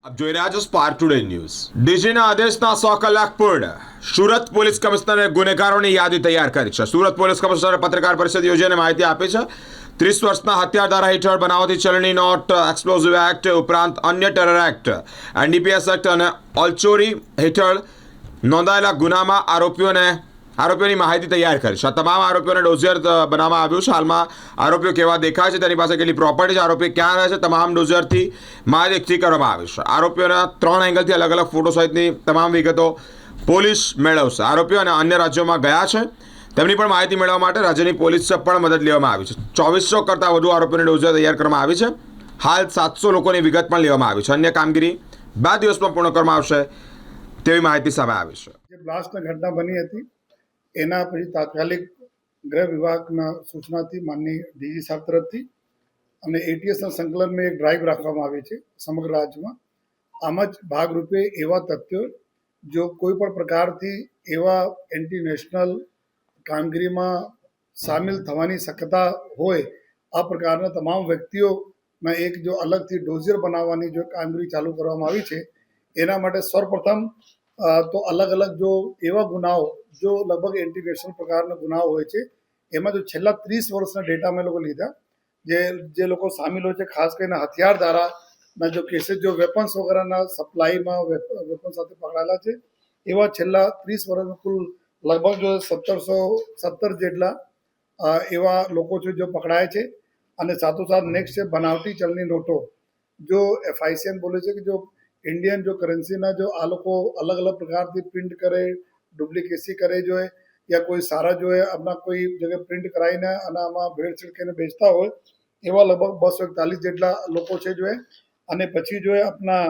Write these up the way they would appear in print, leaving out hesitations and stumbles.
આપ જોઈ રહ્યા છો સ્પાર્ક ટુડે ન્યૂઝ। ડીજીના આદેશના 100 કલાક પૂર્ણ। સુરત પોલીસ કમિશનરે ગુનેગારોની યાદી તૈયાર કરી છે। સુરત પોલીસ કમિશનરે પત્રકાર પરિષદ યોજીને માહિતી આપી છે। 30 વર્ષના હત્યા ધારા હેઠળ બનાવટી ચલણી નોટ, એક્સપ્લોઝિવ એક્ટ ઉપરાંત અન્ય ટેરર એક્ટ, એનડીપીએસ એક્ટ અને ઓલચોરી હેઠળ નોંધાયેલા ગુનામાં આરોપીઓની માહિતી તૈયાર કરી છે। આ તમામ આરોપીઓને ડોઝિયર બનાવવામાં આવ્યું છે। હાલમાં આરોપીઓ કેવા દેખાય છે, તેની પાસે કેટલી પ્રોપર્ટી છે, આરોપી ક્યાં રહે છે, તમામ ડોઝિયરથી માહિતી એકઠી કરવામાં આવી છે। આરોપીઓના 3 એંગલથી અલગ અલગ ફોટો સહિતની તમામ વિગતો પોલીસ મેળવશે। આરોપીઓ અને અન્ય રાજ્યોમાં ગયા છે, તેમની પણ માહિતી મેળવવા માટે રાજ્યની પોલીસને પણ મદદ લેવામાં આવી છે। 2400 કરતાં વધુ આરોપીઓની ડોઝિયર તૈયાર કરવામાં આવી છે। હાલ 700 લોકોની વિગત પણ લેવામાં આવી છે। અન્ય કામગીરી 2 દિવસમાં પૂર્ણ કરવામાં આવશે તેવી માહિતી સામે આવી છે। જે બ્લાસ્ટની ઘટના બની હતી એના પછી તાત્કાલિક ગૃહ વિભાગના સૂચનાથી માનની ડીજી સાહેબ તરફથી અને એટીએસના સંકલનમાં એક ડ્રાઈવ રાખવામાં આવી છે સમગ્ર રાજ્યમાં। આમાં જ ભાગરૂપે એવા તથ્યો જો કોઈ પણ પ્રકારથી એવા એન્ટી નેશનલ કામગીરીમાં સામેલ થવાની શક્યતા હોય આ પ્રકારના તમામ વ્યક્તિઓના એક જો અલગથી ડોઝિયર બનાવવાની જો કામગીરી ચાલુ કરવામાં આવી છે એના માટે સર્વપ્રથમ તો અલગ અલગ જો એવા ગુનાઓ જો લગભગ એન્ટી નેશનલ પ્રકારના ગુનાઓ હોય છે એમાં જો છેલ્લા 30 વર્ષના ડેટા અમે લોકો લીધા જે લોકો સામેલ હોય છે, ખાસ કરીને હથિયાર ધારાના જો કેસીસ જો વેપન્સ વગેરેના સપ્લાયમાં વેપન સાથે પકડાયેલા છે એવા છેલ્લા 30 વર્ષમાં કુલ લગભગ જો 1717 જેટલા એવા લોકો છે જો પકડાય છે। અને સાથોસાથ નેક્સ્ટ છે બનાવટી ચલણી નોટો जो FICN बोले છે કે જો इंडियन जो करेंसी ना जो आ लोग अलग अलग प्रकार की प्रिंट करे, डुप्लीकेसी करे जो है या कोई सारा जो है अपना कोई जगह प्रिंट कराई ने અને આમાં ભેળસેળ કરીને બેચતા હોય એવા લગભગ 241 જેટલા લોકો છે જો અને પછી જો આપણા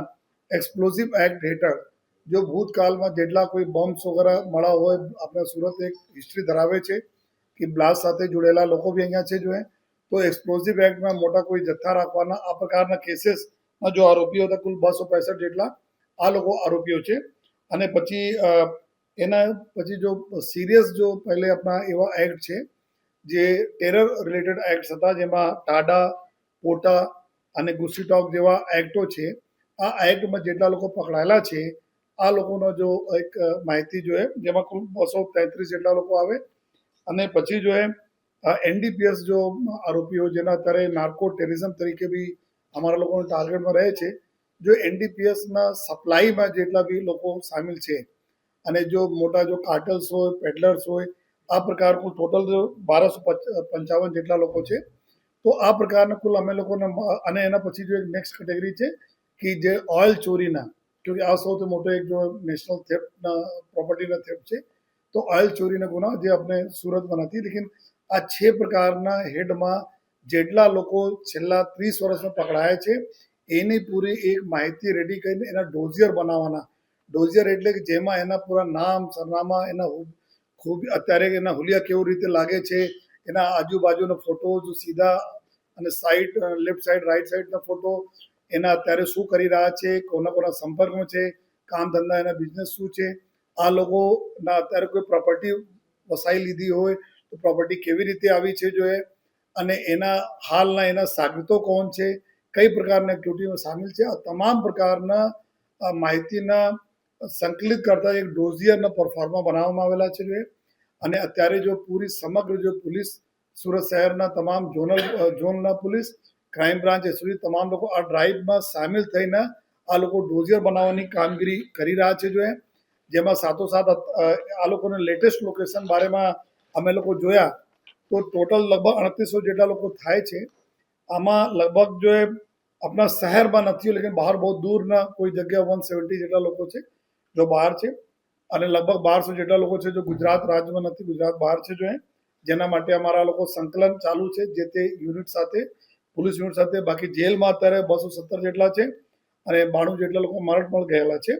એક્સપ્લોઝિવ એક્ટ હેઠળ જો ભૂતકાળમાં જેટલા કોઈ બોમ્બ્સ વગેરે મળા હોય આપણે સુરત એક હિસ્ટ્રી ધરાવે છે કે બ્લાસ્ટ સાથે જોડેલા લોકો બી અહીંયા છે જો તો એક્સપ્લોઝિવ એક્ટમાં મોટા કોઈ જથ્થા રાખવાના આ પ્રકારના કેસીસમાં જો આરોપીઓ હતા કુલ 265 જેટલા આ લોકો આરોપીઓ છે। અને પછી એના પછી જો સિરિયસ જો પહેલે આપણા એવા એક્ટ છે જે ટેરર રિલેટેડ એક્ટ હતા જેમાં ટાડા, પોટા અને ગુસ્સીટોક જેવા એક્ટો છે। આ એક્ટમાં જેટલા લોકો પકડાયેલા છે આ લોકોનો જો એક માહિતી જો જેમાં કુલ 233 જેટલા લોકો આવે અને પછી જો एनडीपीएस जो आरोपीओ जेना અત્યારે नार्को टेररिज्म तरीके भी हमारा लोगों टार्गेट में रहे छे जो एनडीपीएस ना सप्लाई में जेटला भी लोग शामिल छे અને જો મોટા જો કાર્ટલ્સ હોય, પેડલર્સ હોય આ પ્રકાર કુલ ટોટલ જો 1255 જેટલા લોકો છે। તો આ પ્રકારના કુલ અમે લોકોને અને એના પછી જો એક નેક્સ્ટ કેટેગરી છે કે જે ઓઇલ ચોરીના क्योंकि આ સૌથી મોટો એક જો નેશનલ થેફ્ટના પ્રોપર્ટીના થેફ્ટ છે તો ઓઇલ ચોરીના ગુના જે આપણે સુરતમાં નથી लेकिन આ 6 પ્રકારના હેડમાં જેટલા લોકો છેલ્લા 30 વર્ષમાં પકડાયા છે એની પૂરી એક માહિતી રેડી કરીને એના ડોઝિયર બનાવવાના। ડોઝિયર એટલે કે જેમાં એના પૂરા નામ, સરનામા, એના ખૂબ અત્યારે એના હુલિયા કેવી રીતે લાગે છે, એના આજુબાજુના ફોટો જો સીધા અને સાઈડ લેફ્ટ સાઈડ રાઈટ સાઈડના ફોટો એના અત્યારે શું કરી રહ્યા છે, કોના કોના સંપર્કમાં છે, કામ ધંધા એના બિઝનેસ શું છે, આ લોકોના અત્યારે કોઈ પ્રોપર્ટી વસાઈ લીધી હોય તો પ્રોપર્ટી કેવી રીતે આવી છે જો અને એના હાલના એના સાગરીતો કોણ છે, કઈ પ્રકારના એક્ટિવિટીમાં સામેલ છે, આ તમામ પ્રકારના માહિતીના સંકલિત કરતા એક ડોઝિયરના પરફોર્મા બનાવવામાં આવેલા છે અને અત્યારે જો પૂરી સમગ્ર જો પોલીસ સુરત શહેરના તમામ ઝોનના પોલીસ ક્રાઇમ બ્રાન્ચ એસઓજી તમામ લોકો આ ડ્રાઈવમાં સામેલ થઈને આ લોકો ડોઝિયર બનાવવાની કામગીરી કરી રહ્યા છે જો જેમાં સાથોસાથ આ લોકોને લેટેસ્ટ લોકેશન બારેમાં અમે લોકો જોયા તો ટોટલ લગભગ 3800 જેટલા લોકો થાય છે। આમાં લગભગ જો આપણા શહેરમાં નથી લેकिन બહાર બહુ દૂરના કોઈ જગ્યા 170 જેટલા લોકો છે જો બહાર છે અને લગભગ 1200 જેટલા લોકો છે જો ગુજરાત રાજ્યમાં નથી, ગુજરાત બહાર છે જો જેના માટે અમારા લોકો સંકલન ચાલુ છે જે તે યુનિટ સાથે પોલીસ યુનિટ સાથે। બાકી જેલમાં અત્યારે 217 જેટલા છે અને 92 જેટલા લોકો મરણ ગયેલા છે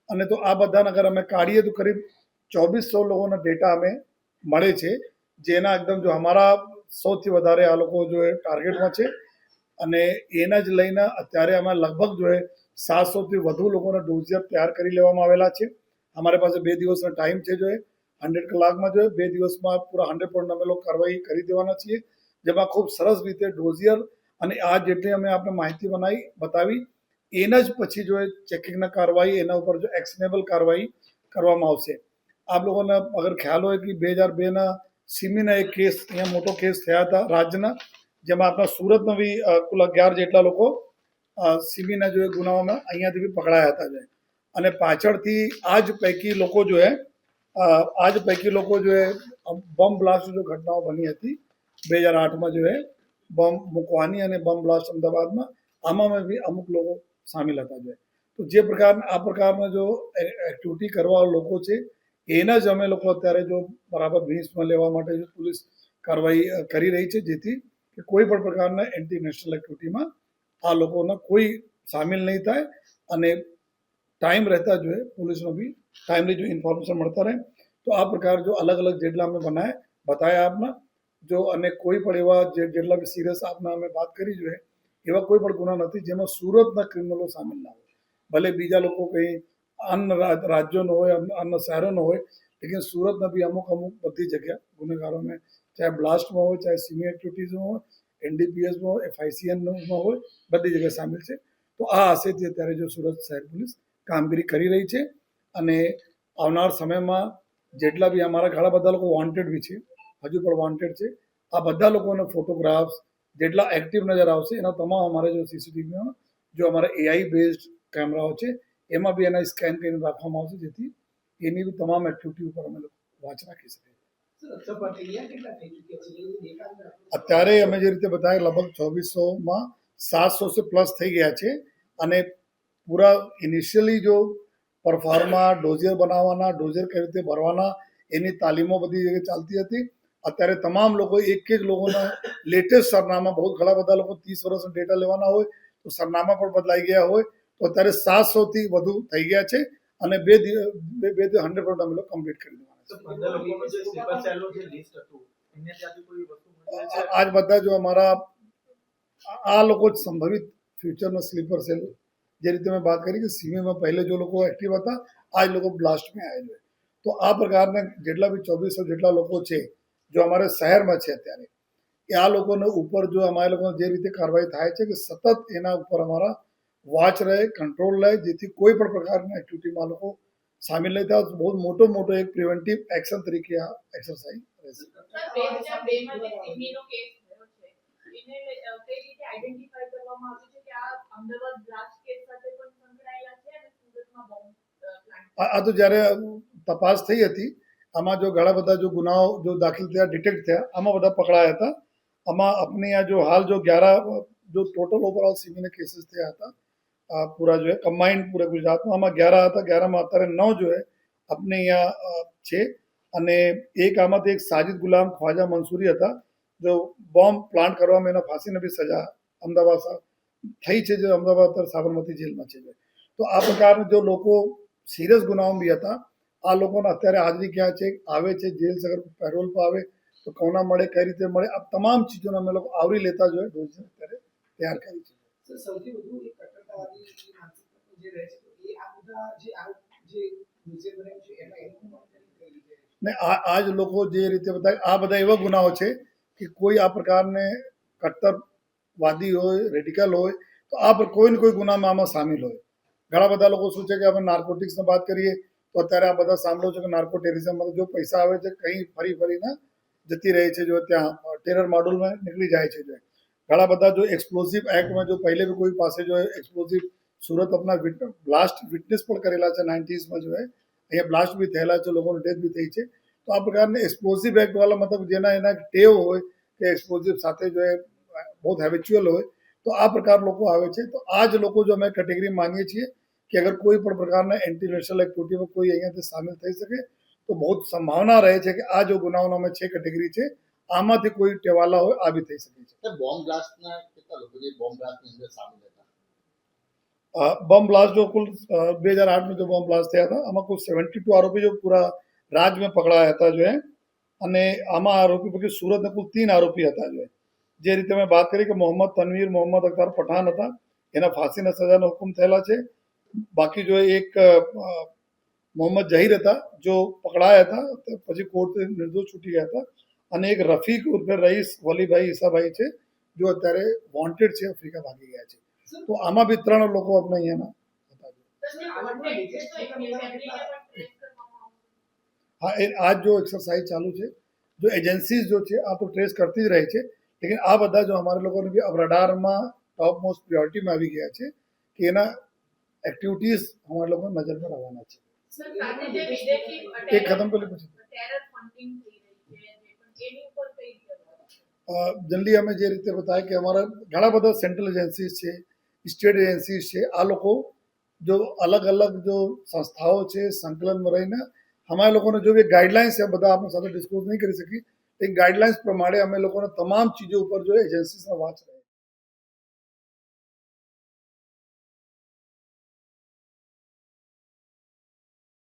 અને તો આ બધાને અગર અમે કાઢીએ તો કરીબ 2400 લોકોના ડેટા અમે મળે છે જેના એકદમ જો અમારા સૌથી વધારે આ લોકો જો ટાર્ગેટમાં છે અને એના જ લઈને અત્યારે અમે લગભગ જો 700થી વધુ લોકોના ડોઝિયર તૈયાર કરી લેવામાં આવેલા છે। અમારી પાસે 2 દિવસનો ટાઈમ છે જો 100 કલાકમાં જો 2 દિવસમાં પૂરા 100% અમે લોકો કાર્યવાહી કરી દેવાના છીએ જેમાં ખૂબ સરસ રીતે ડોઝિયર અને આ જેટલી અમે આપણે માહિતી બતાવી એના જ પછી જો ચેકિંગના કાર્યવાહી એના ઉપર જો એક્શનેબલ કાર્યવાહી કરવામાં આવશે. આપ લોકોને અગર ખ્યાલ હોય કે 2002ના સિમીના એક કેસ અહીંયા મોટો કેસ થયા હતા રાજ્યના, જેમાં આપણા સુરતના બી કુલ 11 જેટલા લોકો સિમીના જો ગુનાઓમાં અહીંયાથી બી પકડાયા હતા જો. અને પાછળથી આ જ પૈકી લોકો જો બોમ્બ બ્લાસ્ટ જો ઘટનાઓ બની હતી 2008માં જો બોમ્બ મૂકવાની અને બોમ્બ બ્લાસ્ટ અમદાવાદમાં, આમાં બી અમુક લોકો સામેલ હતા જો. તો જે આ પ્રકારના જો એક્ટિવિટી કરવા લોકો છે એના જ અમે લોકો અત્યારે જો બરાબર ભીંસમાં લેવા માટે જો પોલીસ કાર્યવાહી કરી રહી છે, જેથી કે કોઈ પણ પ્રકારના એન્ટી નેશનલ એક્ટિવિટીમાં આ લોકોના કોઈ સામેલ નહીં થાય અને ટાઈમ રહેતા જોઈએ પોલીસનો બી ટાઈમલી જો ઇન્ફોર્મેશન મળતા રહે. તો આ પ્રકાર જો અલગ અલગ જેટલા અમે બતાવ્યા આપના જો, અને કોઈ પણ એવા જેટલા બી સિરિયસ આપના અમે વાત કરી જોઈએ એવા કોઈ પણ ગુના નથી જેમાં સુરતના ક્રિમિનલો સામેલ ના હોય. ભલે બીજા લોકો કંઈ અન્ય રાજ્યોનો હોય, અન્ય શહેરોનો હોય, લેકિન સુરતના બી અમુક બધી જગ્યા ગુનેગારોને ચાહે બ્લાસ્ટમાં હોય, ચાહે સિમી એક્ટિવિટીઝમાં હોય, NDPSમાં હોય, FICNમાં હોય, બધી જગ્યાએ સામેલ છે. તો આ આશયથી અત્યારે જો સુરત શહેર પોલીસ કામગીરી કરી રહી છે અને આવનાર સમયમાં જેટલા બી અમારા ઘણા બધા લોકો વોન્ટેડ બી છે, હજુ પણ વોન્ટેડ છે, આ બધા લોકોના ફોટોગ્રાફ્સ જેટલા એક્ટિવ નજર આવશે એના તમામ અમારે જો CCTVમાં જો અમારા AI બેઝડ કેમેરાઓ છે એમાં બી એના સ્કેન કરીને રાખવામાં આવશે, જેથી એની બી તમામ એક્ટિવિટી ઉપર અમે લોકો વોચ રાખી શકીએ. અત્યારે અમે જે રીતે બતાવ્યા લગભગ 2400માં 700 પ્લસ થઈ ગયા છે. અને પૂરા ઇનિશિયલી જો પરફોર્મા ડોઝિયર બનાવવાના, ડોઝિયર કઈ રીતે ભરવાના એની તાલીમો બધી જગ્યાએ ચાલતી હતી. અત્યારે તમામ લોકો એક લોકોના લેટેસ્ટ સરનામા, બહુ ઘણા બધા લોકો 30 વર્ષનો ડેટા લેવાના હોય તો સરનામા પણ બદલાઈ ગયા હોય, તો અત્યારે 700થી વધુ થઈ ગયા છે અને 100% અમે લોકો કમ્પ્લીટ કરી દેવાના. આજ બધા જો અમારા આ લોકો જ સંભવિત ફ્યુચરના સ્લીપર સેલ, જે રીતે મેં વાત કરી કે સિમીમાં પહેલે જો લોકો એક્ટિવ હતા આજ લોકો બ્લાસ્ટમાં આવ્યા છે. તો આ પ્રકારના જેટલા બી 2400 જેટલા લોકો છે જો અમારા શહેરમાં છે અત્યારે, એ આ લોકોને ઉપર જો અમારા લોકો જે રીતે કાર્યવાહી થાય છે કે સતત એના ઉપર અમારા વોચ રહે, કંટ્રોલ રહે, જેથી કોઈ પણ પ્રકારના એક્ટિવિટીમાં લોકો સામેલ નહીં થાય. બહુ મોટો એક પ્રિવેન્ટિવ એક્શન તરીકે આ એક્સરસાઇઝ રહેશે. આ તો જ્યારે તપાસ થઈ હતી આમાં જો ઘણા બધા જો ગુનાઓ જો દાખલ થયા, ડિટેક્ટ થયા, આમાં બધા પકડાયા હતા. આમાં अपने यहाँ जो हाल जो 11 जो टोटल ओवरऑल सिमी केसेस થયા હતા પૂરા જો કમ્બાઇન્ડ પૂરા ગુજરાતમાં, આમાં 11 હતા. 11માં અત્યારે 9 જો अपने यहाँ છે. અને એક આમાંથી એક સાજિદ ગુલામ ખ્વાજા મંસૂરી હતા જો બોમ્બ પ્લાન્ટ કરવામાં એના ફાંસીની બી સજા અમદાવાદ થઈ છે, જે અમદાવાદ સાબરમતી જેલમાં છે. તો આ પ્રકારના જો લોકો સિરિયસ ગુનાઓ બી હતા, આ લોકોને અત્યારે હાજરી ક્યાં છે, આવે છે જેલ સે અગર પેરોલ પર આવે તો કોના મળે, કઈ રીતે મળે, આ તમામ ચીજોને અમે લોકો આવરી લેતા જોઈએ ડોઝર અત્યારે તૈયાર કરી છે. સૌથી વધુ એક કટ્ટરતાવાદી માનસિકતા જે રહે છે એ આ બધા જે આરોપ જે મ્યુઝિયમ બનાવ્યું છે એમાં એનું ને આ જ લોકો જે રીતે બતાવે આ બધા એવા ગુનાઓ છે કે કોઈ આ પ્રકારને કટ્ટરવાદી હોય, રેડિકલ હોય તો આ કોઈ ને કોઈ ગુનામાં આમાં સામેલ હોય. ઘણા બધા લોકો શું છે કે આપણે નાર્કોટિક્સની વાત કરીએ તો અત્યારે આ બધા સાંભળો છો કે નાર્કો ટેરરિઝમમાં જો પૈસા આવે છે કંઈ ફરીને જતી રહે છે, જો ત્યાં ટેરર મોડ્યુલમાં નીકળી જાય છે. જો ઘણા બધા જો એક્સપ્લોઝિવ એક્ટમાં જો પહેલે બી કોઈ પાસે જો એક્સપ્લોઝિવ સુરત अपना બ્લાસ્ટ વિટનેસ પણ કરેલા છે 90sમાં જો અહીંયા બ્લાસ્ટ બી થયેલા છે, લોકોની ડેથ બી થઈ છે. તો આ પ્રકારના એક્સપ્લોઝિવ એક્ટવાળા મતલબ એના ટેવ હોય કે એક્સપ્લોઝિવ સાથે જો બહુ હેબિચ્યુઅલ હોય તો આ પ્રકાર લોકો આવે છે. તો આ જ લોકો જો અમે કેટેગરી માનીએ છીએ કે અગર કોઈ પણ પ્રકારના એન્ટી નેશનલ એક્ટિવિટીમાં કોઈ અહીંયાથી સામેલ થઈ શકે તો બહુ સંભાવના રહે છે કે આ જો ગુનાઓનો અમે 6 કેટેગરી છે આમાંથી કોઈ ટેવાલા હોય આ બી થઈ શકે છે. બોમ્બ બ્લાસ્ટના કેટલા લોકો જે બોમ્બ બ્લાસ્ટની અંદર સામેલ હતા? बम ब्लास्ट जो कुल 2008 में जो बम ब्लास्ट થયા હતા આમાં કુલ 72 આરોપી જો પૂરા राज्य में પકડાયા હતા જો અને આમાં આરોપી પૈકી સુરતના કુલ 3 આરોપી હતા જો. જે રીતે મેં વાત કરી કે મોહમ્મદ તનવીર, મોહમ્મદ અખ્તર પઠાણ હતા, એના ફાંસીના સજાનો હુકમ થયેલા છે. બાકી જો એક મોહમ્મદ જહીર હતા જો પકડાયા હતા પછી કોર્ટથી નિર્દોષ છૂટી ગયા હતા. અને એક રફીક ઉર્ફે રઈસ વલીભાઈ ઈસાભાઈ છે જો અત્યારે વોન્ટેડ છે, આફ્રિકા ભાગી ગયા છે. તો આમાં બી 3 લોકો આપણે અહીંયાના હતા. હા, આ જો એક્સરસાઇઝ ચાલુ છે, જો એજન્સીઝ જો છે આ તો ટ્રેસ કરતી જ રહે છે, લેકિન આ બધા જો અમારે લોકોને બી अब રડારમાં ટોપ મોસ્ટ પ્રિયોરિટીમાં આવી ગયા છે કે એના એક્ટિવિટીઝ અમારા લોકો નજરમાં આવવાના છે. એક ખતમ કરી પછી જલ્દી અમે જે રીતે બતાવ્યા કે અમારા ઘણા બધા સેન્ટ્રલ એજન્સીઝ છે, સ્ટેટ એજન્સીઝ છે, આ લોકો જો અલગ અલગ જો સંસ્થાઓ છે સંકલનમાં રહીને અમારા લોકોને જો બી ગાઈડલાઇન્સ છે બધા આપણી સાથે ડિસ્કસ નહીં કરી શકી એ ગાઈડલાઇન્સ પ્રમાણે અમે લોકોને તમામ ચીજો ઉપર જો એજન્સીસના વાંચ રહે